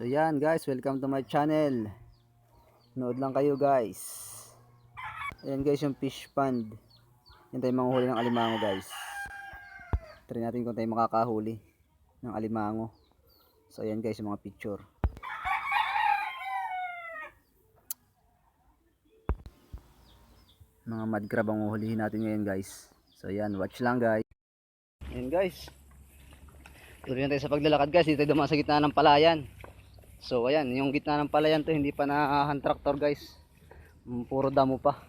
Ayan guys, welcome to my channel. Nood lang kayo guys. Ayan guys yung fish pond. Yan tayo manguhuli ng alimango guys. Try natin kung tayo makakahuli ng alimango. So ayan guys yung mga picture. Mga mud crab ang uhulihin natin ngayon guys. So ayan, watch lang guys. Ayan guys. Tuloy na tayo sa paglalakad guys. Dito tayo dumaan sa gitna ng palayan. So ayan, yung gitna ng palayan to hindi pa na-hand tractor guys. Puro damo pa.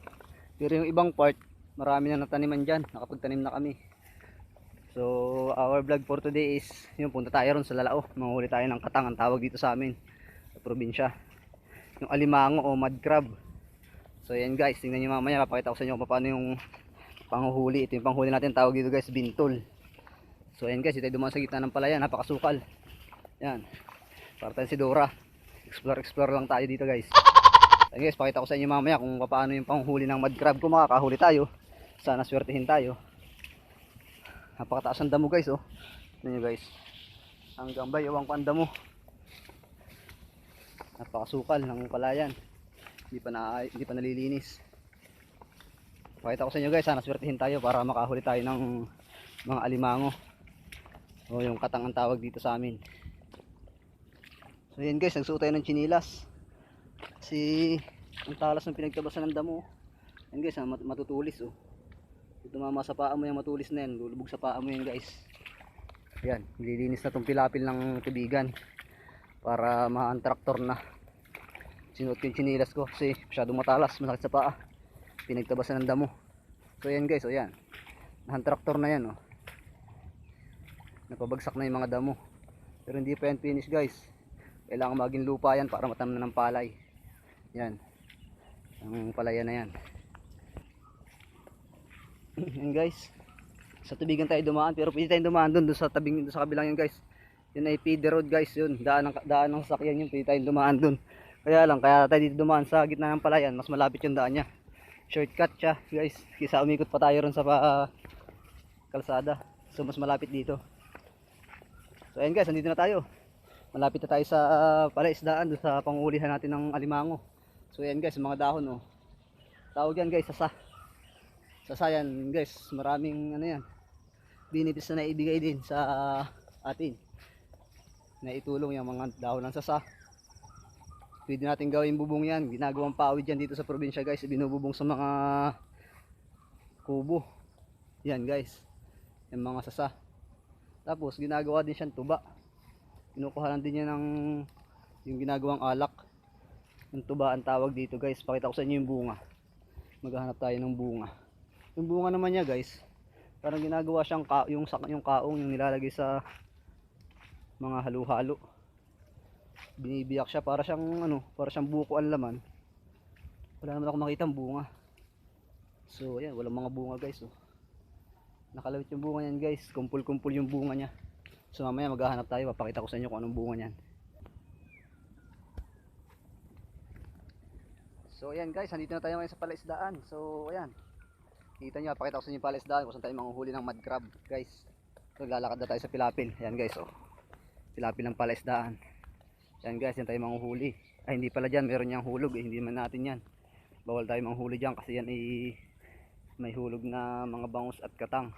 Pero yung ibang part, marami na nataniman dyan. Nakapagtanim na kami. So our vlog for today is, yung punta tayo ron sa Lalao. Manghuli tayo ng katang, ang tawag dito sa amin sa probinsya. Yung alimango o mud crab. So ayan guys, tingnan nyo mamaya. Papakita ko sa inyo kung paano yung panguhuli. Ito yung panghuli natin, tawag dito guys, bintol. So ayan guys, ito dumaan sa gitna ng palayan. Napakasukal. Yan. Para tayo si Dora. Explore lang tayo dito guys. Ayan guys, pakita ko sa inyo mamaya kung paano yung panghuli ng mud crab. Kung makakahuli tayo, sana swertihin tayo. Napakataas ang damo guys oh. Tignan nyo guys. Hanggang bayawang pa ang damo. Napakasukal ng palayan. Hindi pa nalilinis. Pakita ko sa inyo guys, sana swertihin tayo para makahuli tayo ng mga alimango. O yung katang ang tawag dito sa amin. So yan guys, nagsuot tayo ng chinilas. Kasi ang talas ng pinagtabasan ng damo. Yan guys, matutulis oh. Tumama sa paa mo yung matulis na yan, lulubog sa paa mo yan guys. Yan, nililinis na tong pilapil ng tubigan para ma-traktor na. Sinuot ko yung chinilas ko kasi masyadong matalas, masakit sa paa. Pinagtabasan ng damo. So yan guys, oh yan. Nahan-traktor na yan oh. Napabagsak na yung mga damo. Pero hindi pa yan finish guys. Kailangan maging lupa yan para matam na ng palay. Yan. Ang palayan na yan. Yan guys. Sa tubigan tayo dumaan, pero pwede tayong dumaan doon sa tabing, doon sa kabilang yan guys. Yun ay feeder road guys, yun. Daan ng sasakyan yun, pwede tayong dumaan doon. Kaya tayo dito dumaan sa gitna ng palayan, mas malapit yung daan niya. Shortcut siya guys. Kisa umikot pa tayo ron sa kalsada. So mas malapit dito. So ayan guys, nandito na tayo. Malapit na tayo sa palaisdaan, doon sa pangulihan natin ng alimango. So ayan guys, mga dahon oh. Tawag yan guys, sasa. Sasa yan guys, maraming ano yan. Benefits na naibigay din sa atin. Naitulong yung mga dahon ng sasa. Pwede natin gawin bubong yan. Ginagawang pawid yan dito sa probinsya guys. Binububong sa mga kubo. Yan guys. Yung mga sasa. Tapos ginagawa din siyang tuba. Kinukuha lang din yan ng yung ginagawang alak. Yung tuba ang tawag dito guys. Pakita ko sa inyo yung bunga. Maghahanap tayo ng bunga. Yung bunga naman niya guys, parang ginagawa siyang yung kaong yung nilalagay sa mga halo-halo. Binibiyak siya para siyang para siyang buko ang laman. Wala naman ako makitang bunga. So ayan, walang mga bunga guys oh. Nakalawit yung bunga niyan guys, kumpul-kumpul yung bunga niya. So mamaya maghahanap tayo, papakita ko sa inyo kung anong bunga niyan. So ayan guys, nandito na tayo ngayon sa palaisdaan. So ayan, kita nyo, pakita ko sa inyo yung palaisdaan kung saan tayo manguhuli ng mud crab guys. So lalakad na tayo sa pilapil. Ayan guys oh, pilapil ng palaisdaan. Ayan guys, yan tayo manguhuli. Ay hindi pala dyan, meron niyang hulog eh. Hindi man natin yan. Bawal tayo manghuli dyan kasi yan ay may hulog na mga bangus at katang.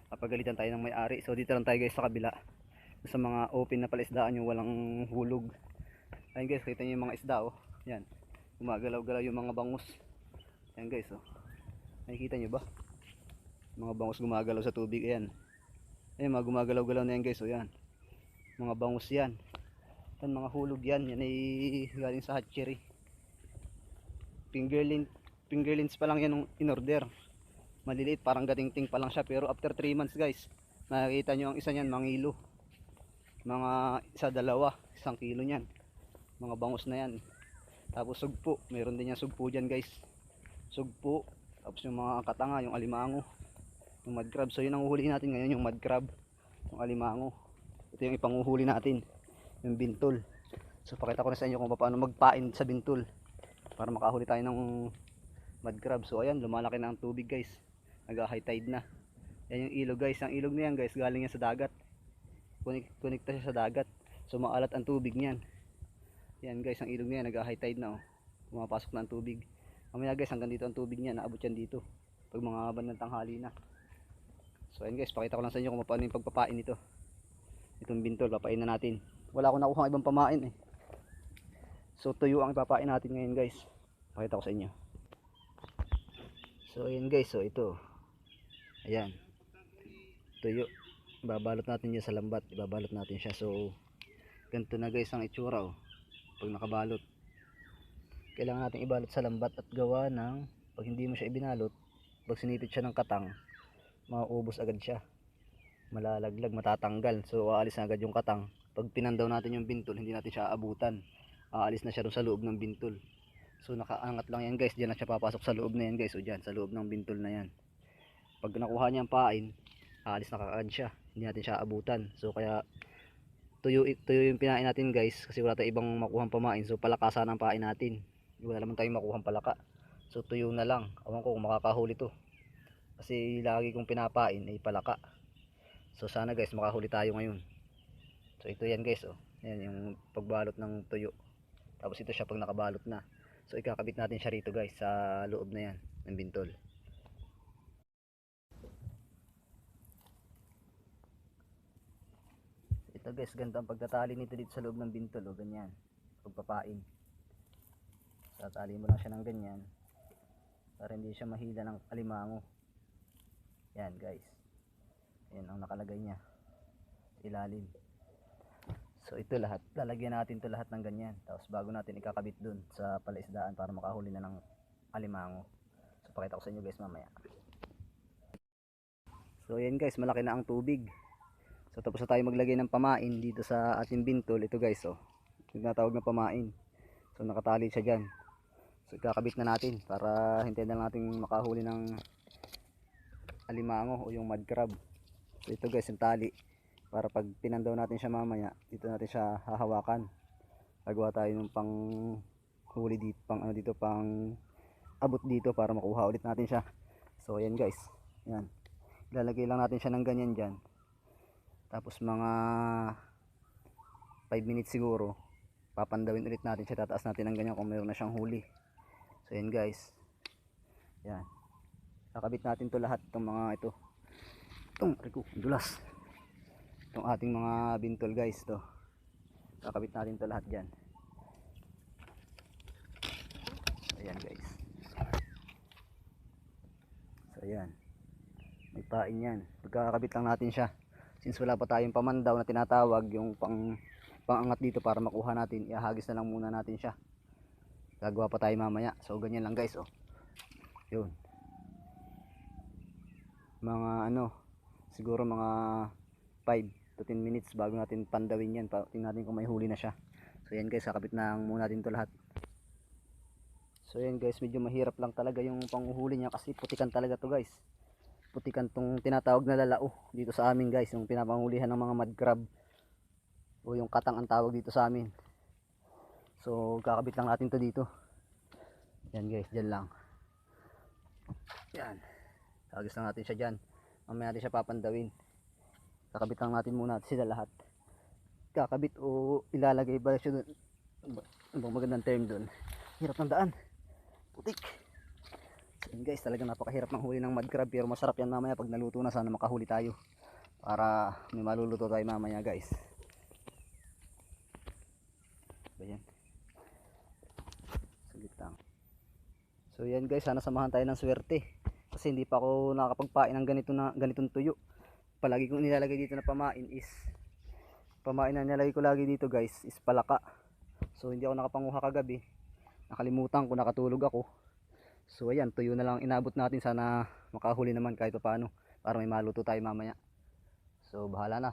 Papagalitan tayo ng may-ari. So dito lang tayo guys sa kabila, sa mga open na palaisdaan yung walang hulog. Ayan guys, kita nyo yung mga isda oh. Yan, gumagalaw-galaw yung mga bangus. Ayan guys oh, nakikita nyo ba? Mga bangus gumagalaw sa tubig. Ayan, ayan mga gumagalaw-galaw na yan guys oh. Yan, mga bangus yan. Yan mga hulog yan. Yan ay galing sa hatchery. Fingerlings pa lang yan in order. Maliliit, parang gatingting pa lang siya. Pero after 3 months guys, makikita nyo ang isa nyan mangilo. Mga isa, dalawa, 1 kilo nyan. Mga bangus na yan. Tapos sugpo, meron din yan sugpo dyan guys. Sugpo. Tapos yung mga katanga, yung alimango, yung mud crab. So yun ang uhuli natin ngayon, yung mud crab, yung alimango. Ito yung ipanguhuli natin, yung bintol. So pakita ko na sa inyo kung paano magpain sa bintol para makahuli tayo ng mud crab. So ayan, lumalaki na ang tubig guys, nag high tide na. Yan yung ilog guys. Ang ilog na yan guys, galing yan sa dagat. Kunikta siya sa dagat. So maalat ang tubig niyan. Yan guys, ang ilog na yan, nag-high tide na oh. Pumapasok na ang tubig. Mamaya guys, hanggang dito ang tubig niya, naabot yan dito. Pag mga bandang tanghali na. So ayan guys, pakita ko lang sa inyo kung paano yung pagpapain nito. Itong bintol, papain na natin. Wala akong nakuha ibang pamain eh. So tuyo ang ipapain natin ngayon guys. Pakita ko sa inyo. So ayan guys, so ito. Ayan. Tuyo. Babalot natin yan sa lambat. Ibabalot natin siya. So ganito na guys ang itsura oh. Pag nakabalot. Kailangan natin ibalot sa lambat at gawa ng pag hindi mo siya ibinalot, pag sinipit siya ng katang, mauubos agad siya. Malalaglag, matatanggal. So aalis na agad yung katang. Pag pinandaw natin yung bintol, hindi natin siya aabutan. Aalis na siya doon sa loob ng bintol. So nakaangat lang yan guys, diyan na siya papasok sa loob na yan guys. O diyan, sa loob ng bintol na yan. Pag nakuha niya ang pain, aalis na kaagad siya. Hindi natin siya aabutan. So kaya tuyo yung pinain natin guys, kasi wala tayong ibang makuhang pamain. So palakasan ang pain natin. Wala naman tayong makuhang palaka. So tuyo na lang. Awan ko kung makakahuli to. Kasi lagi kong pinapain ay palaka. So sana guys makahuli tayo ngayon. So ito yan guys oh. Yan yung pagbalot ng tuyo. Tapos ito siya pag nakabalot na. So ikakabit natin siya rito guys sa loob na yan ng bintol. Ito guys, ganda ang pagtatali nito dito sa loob ng bintol o ganyan. Pagpapain. Tatali mo lang siya ng ganyan para hindi siya mahila ng alimango. Yan guys. Yan ang nakalagay niya. Ilalim. So ito lahat. Lalagyan natin ito lahat ng ganyan. Tapos bago natin ikakabit dun sa palaisdaan para makahuli na ng alimango. So pakita ko sa inyo guys mamaya. So yan guys, malaki na ang tubig. So tapos na tayo maglagay ng pamain dito sa ating bintol. Ito guys oh. Tinatawag na pamain. So nakatali siya dyan. So ikakabit na natin para hintayin na natin makahuli ng alimango o yung mud crab. So ito guys yung tali para pag pinandaw natin siya mamaya, dito natin siya hahawakan. Gagawa tayo ng pang huli dito, pang ano dito, pang abot dito para makuha ulit natin siya. So ayan guys. Yan. Ilalagay lang natin siya ng ganyan diyan. Tapos mga 5 minutes siguro, papandawin ulit natin siya, tataas natin ng ganyan kung mayroon na siyang huli. So yan guys. Yan. Kakabit natin to lahat itong mga ito. Itong dulas. Itong ating mga bintol guys to. Kakabit natin to lahat diyan. Ayan guys. So ayan. May pain yan. Pagkakabit lang natin siya. Since wala pa tayong pamandaw na tinatawag, yung pangangat dito para makuha natin, ihagis na lang muna natin siya. Gagawa pa tayo mamaya. So ganyan lang guys oh. Yun. Mga ano, siguro mga 5 to 10 minutes bago natin pandawin yan. Tingnan natin kung may huli na siya. So yan guys, kakabit na muna natin to lahat. So yan guys, medyo mahirap lang talaga yung panguhuli niya kasi putikan talaga to guys. Putikan tong tinatawag na lalao dito sa amin guys, yung pinapangulihan ng mga mud crab o yung katang ang tawag dito sa amin. So kakabit lang natin to dito. Yan guys, dyan lang. Yan. Kakagis lang natin siya dyan. Mamaya natin siya papandawin. Kakabit lang natin muna sila lahat. Kakabit o ilalagay ba siya dun? Ano bang magandang term dun? Hirap ng daan. Putik. So yun guys, talagang napakahirap ng huli ng mud crab, pero masarap yan mamaya pag naluto na. Sana makahuli tayo para may maluluto tayo mamaya guys. Ayan. Saglit lang. So yan guys, sana samahan tayo ng swerte. Kasi hindi pa ako nakakapagpain ng ganitong tuyo. Palagi kong nilalagay dito na pamain na nilalagay ko lagi dito guys is palaka. So hindi ako nakapanguha kagabi. Nakalimutan ko, nakatulog ako. So ayan, tuyo na lang inabot natin. Sana makahuli naman kahit paano para may maluto tayo mamaya. So bahala na.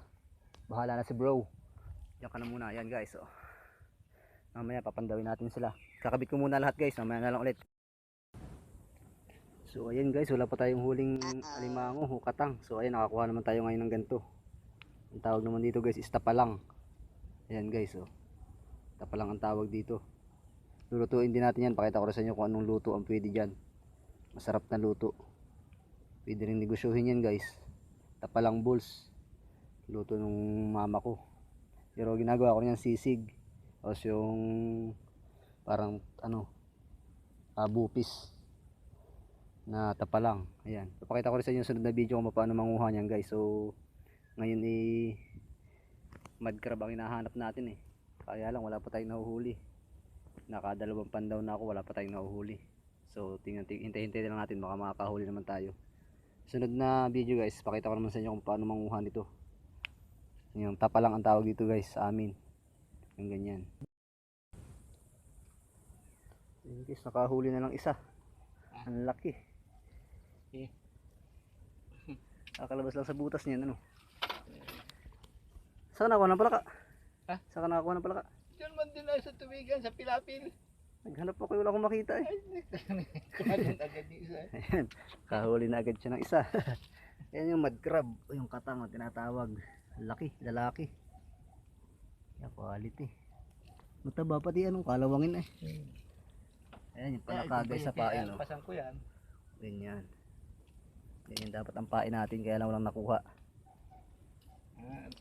Bahala na si bro. Diyan ka na muna. Ayan guys. So, mamaya papandawin natin sila. Kakabit ko muna lahat guys. Mamaya na lang ulit. So ayan guys, wala pa tayong huling alimango o katang. So ayan, nakakuha naman tayo ngayon ng ganito. Ang tawag naman dito guys is tapalang. Ayan guys oh. Tapalang ang tawag dito. Lulutuin din natin yan. Pakita ko rin sa inyo kung anong luto ang pwede dyan. Masarap na luto. Pwede rin negosyohin yan guys. Tapalang balls. Luto nung mama ko. Pero ginagawa ko niyan sisig. Tapos yung parang ano, bupis na tapalang. Ayan. Papakita ko rin sa inyo yung sunod na video kung paano manguha niyan guys. So ngayon mud crab ang hinahanap natin eh. Kaya lang wala pa tayong nahuhuli. Nakadalawang pandaw na ako, wala pa tayong nahuhuli. So hintay-hintay lang natin, baka makakahuli naman tayo. Sunod na video guys, pakita ko naman sa inyo kung paano manguha nito. Yung tapalang ang tawag dito guys sa amin. Yung ganyan. Yung guys, nakahuli na lang isa. Ang laki. Kakalabas lang sa butas niyan, ano? Saan ako ng palaka? Ha? Saan ako ng palaka? Diyan man din ay sa tubigan, sa Pilapil. Naghanap ako, wala akong makita eh. Kanan agad yung isa. Ayan, kahuli na agad siya ng isa. Ayan yung mud crab, o yung katang na tinatawag. Laki, lalaki. Yan, quality. Mataba pati anong kalawangin eh. Ayan yung palaka guys sa pain. Oh. Pasang ko yan. Ganyan. Ganyan dapat ang pain natin, kaya lang walang nakuha.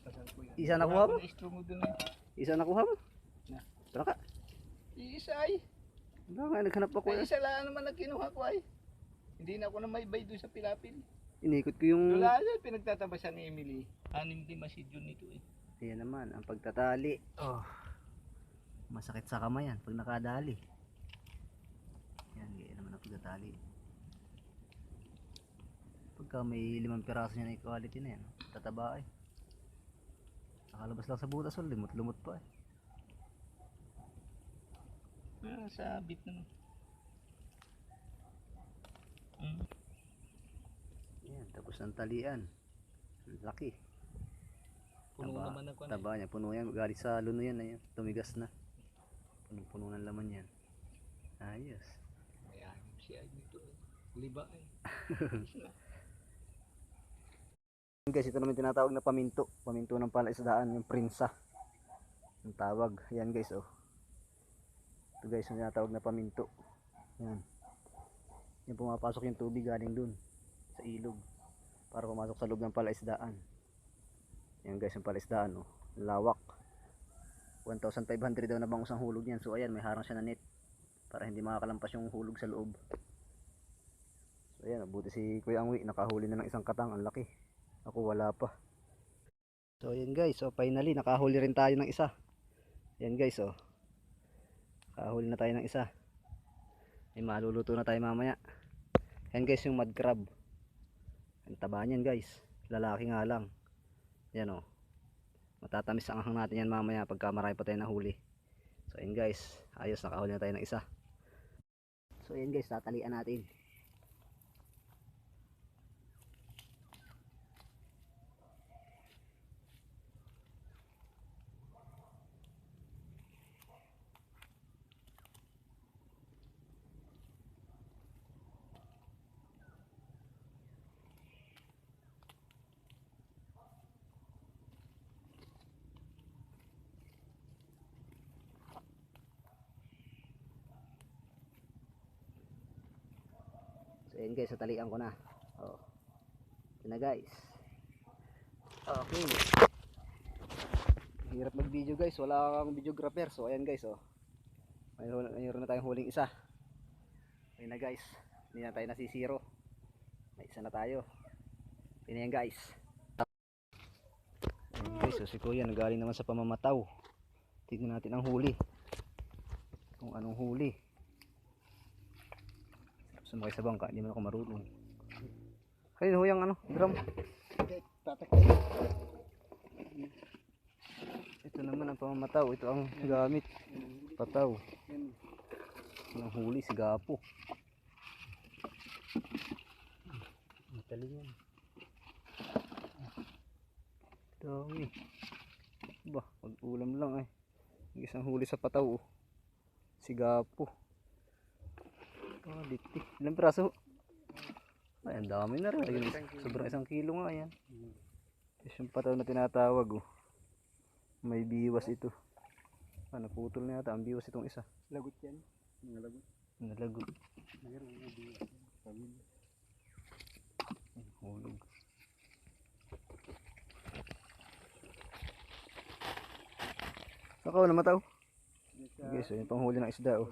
Pasang ko yan. Isa nakuha mo? Istro mo dun eh. Isa nakuha mo? Na. Palaka. Isa ay. Wala nga, naghanap ako Ay, eh. isa lang naman ang kinuha ko ay. Hindi na ako na may bay doon sa Pilapil. Inikot ko yung... Wala yan, pinagtatabasan ni Emily. 6 si Jun nito eh. Ayan naman, ang pagtatali. Oh. Masakit sa kamay yan pag nakadali. Yan, ganyan naman ang pagtatali. Pagka may 5 piraso niya na quality na yan, tataba eh. Nakalabas lang sa butas, lumot-lumot pa eh. Sabit naman. Yan, tapos ng talian. Laki. Puno naman ako. Taba niya, puno yan. Galing sa luno yan, ayan. Tumigas na. Punong-puno ng laman yan. Ayos. Ayan, siya nito eh. Liba eh. Guys, ito naman tinatawag na paminto. Paminto ng palaisdaan, yung prinsa. Yung tawag. Yan guys, oh. Ito guys, yung tinatawag na paminto. Yan. Yung pumapasok yung tubig galing dun sa ilog para pumasok sa loob ng palaisdaan. Yan guys, yung palaisdaan, oh. Lawak. 1,500 daw na bangus ang hulog niyan. So ayan, may harang siya na net para hindi makakalampas yung hulog sa loob. So ayan, buti si Kuya Angwi nakahuli na ng isang katang. Ang laki. Ako wala pa. So ayan guys, so finally nakahuli rin tayo ng isa. Ayan guys, oh. Nakahuli na tayo ng isa. Ay maluluto na tayo mamaya. Ayan guys, yung mud crab. Ang taba niyan guys. Lalaki nga lang. Ayan, oh. Matatamis ang anghang natin yan mamaya pagka marami pa tayo nahuli. So ayan guys, ayos, nakahuli na tayo ng isa. So ayan guys, tatalian natin. So ayan guys, natalian ko na. Oh. Ito na guys. Okay. Hirap mag video guys, wala kang videographer. So ayan guys, oh. Mayroon na tayong huling isa. Ayan na guys, hindi na tayo nasisiro. May isa na tayo. Ayan na yan guys. Ayan guys, so si Kuya nagaling naman sa pamamataw. Tignan natin ang huli. Kung anong huli. Sumakay sa bangka, hindi man ako marunong. Kanino ho yung ano, drum? Ito naman ang pamamataw, ito ang gamit. Pataw. Ang huli, si Gapo. Matali yan. Dami. Ba, pag-ulam lang eh. Isang huli sa pataw, oh. Si Gapo. Oh, diti. Ilang piraso? Ay, ang dami na rin. Sobrang 1 kilo nga yan. Ito yung pataw na tinatawag, oh. May biwas ito. Ah, naputol na yata ang biwas itong isa. Lagot yan. Nalagot. Nalagot. Mayroon na biwas. Hulog. Sakaw na mataw. guys, yung panghuli ng isda oh.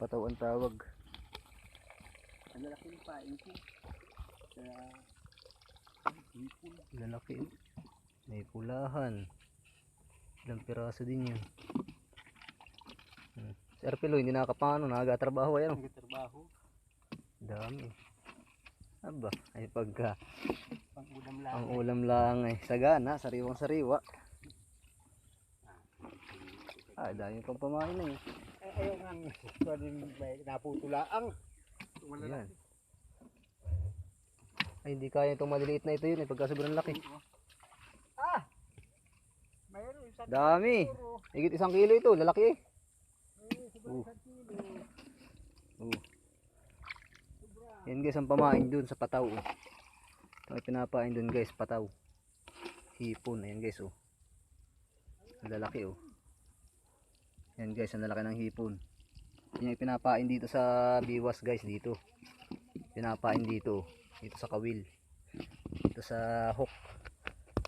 Pataw ang tawag. Ang lalaki ng pain ko. Kaya, Lalaki oh. May pulahan. Ilang piraso din yun. Si Arpelo hindi nakakapano, nakagatrabaho ayan oh. nagtatrabaho. Dami. Aba, ay pagka Pang ulam lang. ang ulam lang ay sagana, sariwang sariwa. Dami pang pamain na eh. Ayaw nga, naputulaang. Ayan. Ay hindi kaya itong maliliit na ito yun eh, pagka sobrang laki. Mayroon isang Dami. kilo. Higit 1 kilo ito, lalaki eh. Sobrang isang kilo. Yan guys ang pamain dun sa pataw oh. Ang pinapain dun guys, pataw. Hipon, ayan guys oh. Ang lalaki oh. Yan guys, ang lalaki ng hipon. Yan yung pinapain dito sa biwas guys, dito. Pinapain dito, dito sa kawil. Dito sa hook.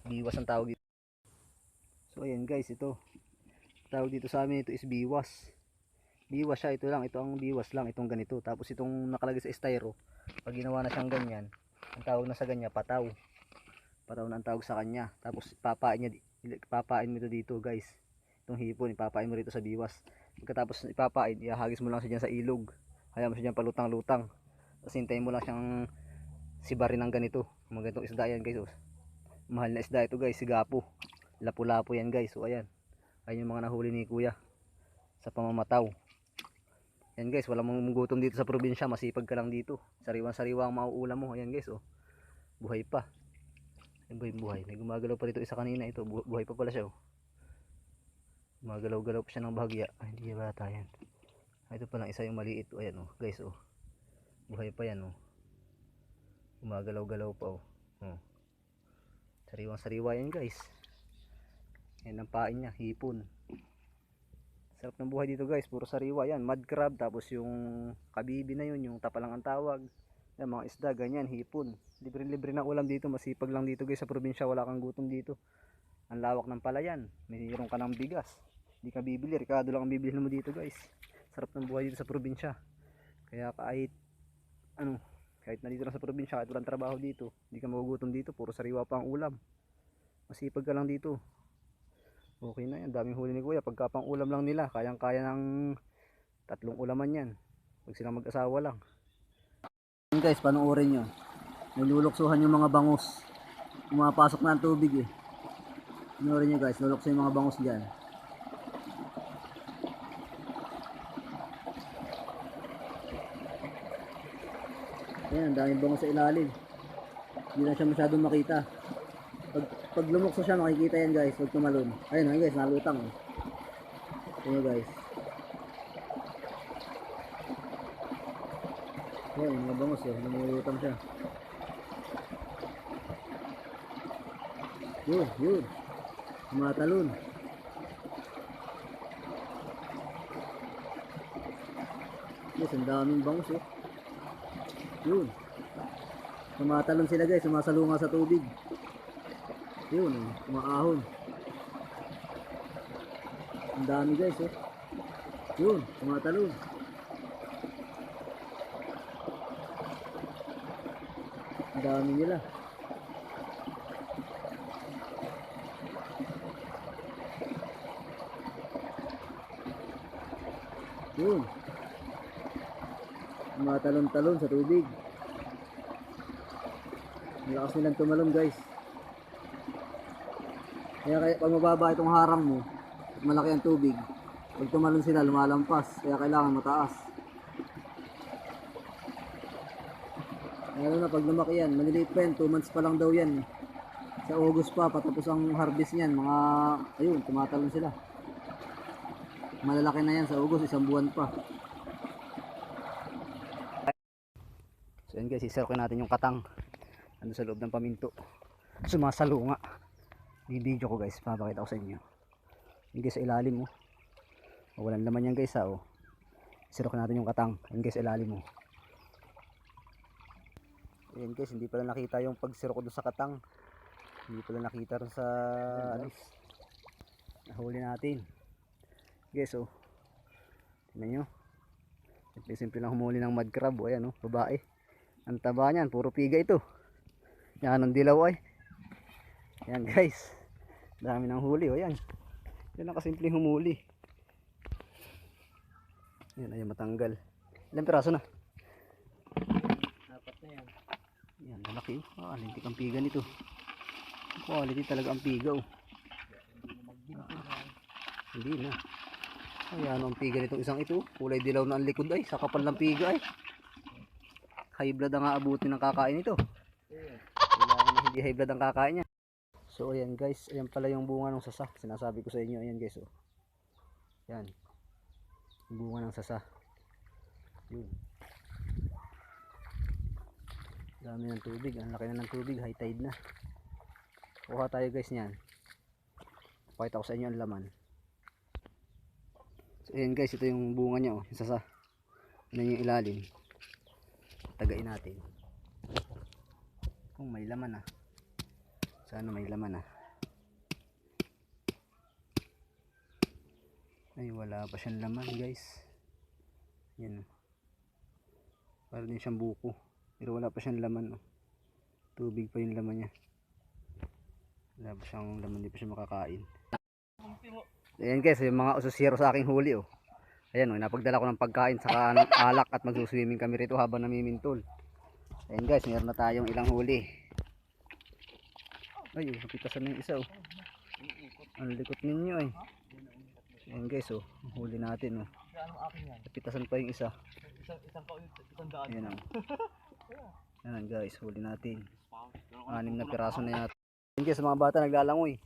Biwas ang tawag dito. So ayan guys, ito. Tawag dito sa amin ito is biwas. Biwas siya, ito lang, ito ang biwas lang, itong ganito. Tapos itong nakalagay sa styro, pag ginawa na siyang ganyan, ang tawag na sa ganyan, pataw. Pataw na ang tawag sa kanya. Tapos ipapain mo ito dito guys. Itong hipon, ipapain mo rito sa biwas. Pagkatapos ipapain, ihahagis mo lang siya dyan sa ilog. Hayaan mo siya dyan palutang-lutang. Tapos hintayin mo lang siyang sibarin ng ganito. Mga ganitong isda yan guys. Oh. Mahal na isda ito guys, sigapo. Lapu-lapu yan guys. So ayan. Ayun yung mga nahuli ni kuya sa pamamataw. Yan guys, wala mong gutom dito sa probinsya, masipag ka lang dito. Sariwang-sariwa ang mauulam mo. Ayan guys, oh. Buhay pa. Ayan ba yung buhay? May gumagalaw pa dito isa kanina ito. Buhay pa pala siya, oh. Gumagalaw-galaw pa siya ng bahagya. Ay, hindi bata yan. Ito pa lang isa yung maliit. Oh, ayan, oh. Guys, oh. Buhay pa yan, oh. Gumagalaw-galaw pa, oh. Oh. Sariwang-sariwa yan guys. Yan ang pain niya, hipon. Sarap ng buhay dito guys, puro sariwa yan, mud crab, tapos yung kabibi na yun, yung tapalang ang tawag. Yan, mga isda, ganyan, hipon. Libre-libre na ulam dito, masipag lang dito guys sa probinsya, wala kang gutom dito. Ang lawak ng palayan, mayroon ka ng bigas. Hindi ka bibili, rikado lang ang bibili mo dito guys. Sarap ng buhay dito sa probinsya. Kaya kahit na dito lang sa probinsya, kahit walang trabaho dito, hindi ka magugutom dito, puro sariwa pa ang ulam. Masipag ka lang dito. Okay na yan, daming huli ni kuya. Pagka pang ulam lang nila, kayang kaya ng 3 ulaman yan. Pag silang mag-asawa lang. Yan guys, panoorin nyo. Niluluksuhan yung mga bangus. Pumapasok na ang tubig eh. Panoorin nyo guys, lulukso yung mga bangus dyan. Ayan, daming bangus sa ilalim. Hindi na siya masyadong makita. Pag lumukso siya, makikita yan guys, huwag tumalon. Ayun guys, nalutang. Ayun guys. Ayan, mga bangus eh, lumulutang siya. Yun. Tumatalon. Guys, ang daming bangus eh. Yun. Tumatalon sila guys, sumasalunga sa tubig. Yun, umaahon. Ang dami guys, oh. Yun, tumatalon. Ang dami nila. Yun. Tumatalon-talon sa tubig. Malakas nilang tumalon guys. Kaya pag mababa itong harang mo at malaki ang tubig, pag tumalon sila lumalampas, kaya kailangan mataas. Lalo na pag lumaki yan, maliliit pa yan, 2 months pa lang daw yan. Sa August pa, patapos ang harvest niyan, ayun, tumatalon sila. Malalaki na yan sa August, 1 buwan pa. So yun guys, isarkin natin yung katang. Ando sa loob ng paminto. Sumasalo nga. Bibidyo ko guys, papakita ko sa inyo. Yung guys sa ilalim mo. Walang laman yan guys ha. Isarkin natin yung katang. Yung guys sa ilalim mo. Ayan guys, hindi pala nakita yung pagsiro ko doon sa katang. Hindi pala nakita rin sa nahuli natin. Guys, oh. Tingnan nyo. Simple lang humuli ng mud crab. O, ayan, oh, babae. Ang taba niyan, puro piga ito. Yan ang dilaw ay. Yan guys. Dami ng huli, o yan. Yan ang kasimpleng humuli. Yan ay matanggal. Ilang piraso na? 4 na yan. Yan, malaki. Quality ang piga nito. Quality talaga ang piga, oh. Hindi na. Ayan ang piga nitong isang ito. Kulay dilaw na ang likod ay. Sa kapal ng piga ay. High blood ang aabutin ng kakain ito. Kailangan na hindi high blood ang kakain niya. So ayan guys. Ayan pala yung bunga ng sasa. Sinasabi ko sa inyo. Ayan guys, oh. Yan. Yung bunga ng sasa. Yun. Dami ng tubig. Ang laki na ng tubig. High tide na. Kuha tayo guys niyan. Pakita ko sa inyo ang laman. So ayan guys, ito yung bunga niya, oh, yung sasa. Ano yung ilalim. Tagain natin. Kung may laman ah. Sana may laman ah. Ay wala pa siyang laman guys. Yan. Para din siyang buko. Pero wala pa siyang laman, oh. Tubig pa yung laman niya. Wala pa siyang laman, hindi pa siya makakain. Ayan guys, yung mga ususiro sa aking huli, oh. Ayan, oh, napagdala ko ng pagkain saka ng alak at magsuswimming kami rito habang namimintol. Ayan guys, meron na tayong ilang huli. Ay, napitasan na yung isa, oh. Ang likot ninyo eh. Ayan guys, oh, huli natin, oh. Napitasan pa yung isa. Ayan, oh. Ayan guys, huli natin. 6 na piraso na yata. Ayan guys, mga bata naglalangoy.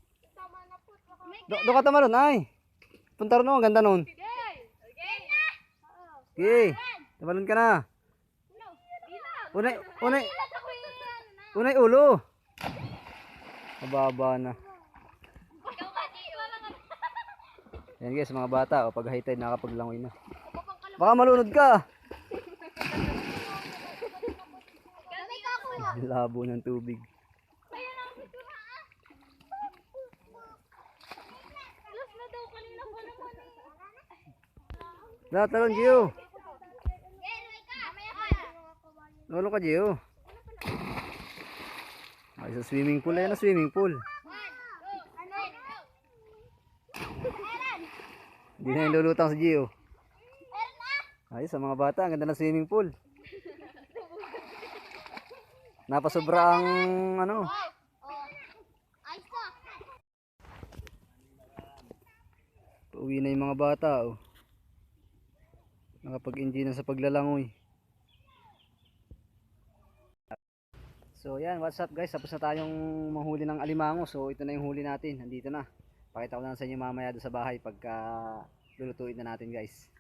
Doon ka tama nun, ay. Punta rin, oh, ang ganda nun. Okay, tamalon ka na. Unay ulo. Mababa na. Yan guys, mga bata, o pag high tide nakapaglangoy na. Baka malunod ka. Labo ng tubig. Talon, Gio. Lolo ka, Gio. Ay, sa swimming pool. Ayan na swimming pool. Hindi na yung lulutang si Gio. Ay, sa mga bata, ang ganda ng swimming pool. Napasobra ang ano. Pauwi na yung mga bata, oh. Nakapag-enjoy na sa paglalangoy. So yan, what's up guys, tapos na tayong manghuli ng alimango. So ito na yung huli natin, nandito na. Pakita ko na sa inyo mamaya doon sa bahay pagka lulutuin na natin guys.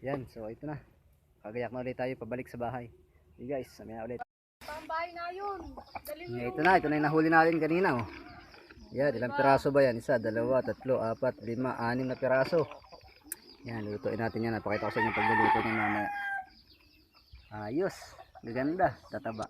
Yan, so ito na. Kagayak na ulit tayo pabalik sa bahay. Okay guys, mamaya ulit. Pambahay na yun. Yeah, ito na yung nahuli natin kanina, oh. Yan, ilang piraso ba yan? 1, 2, 3, 4, 5, 6 na piraso. Yan, lutuin natin yan. Napakita ko sa inyo pagluluto ng mamaya. Ayos, gaganda, tataba.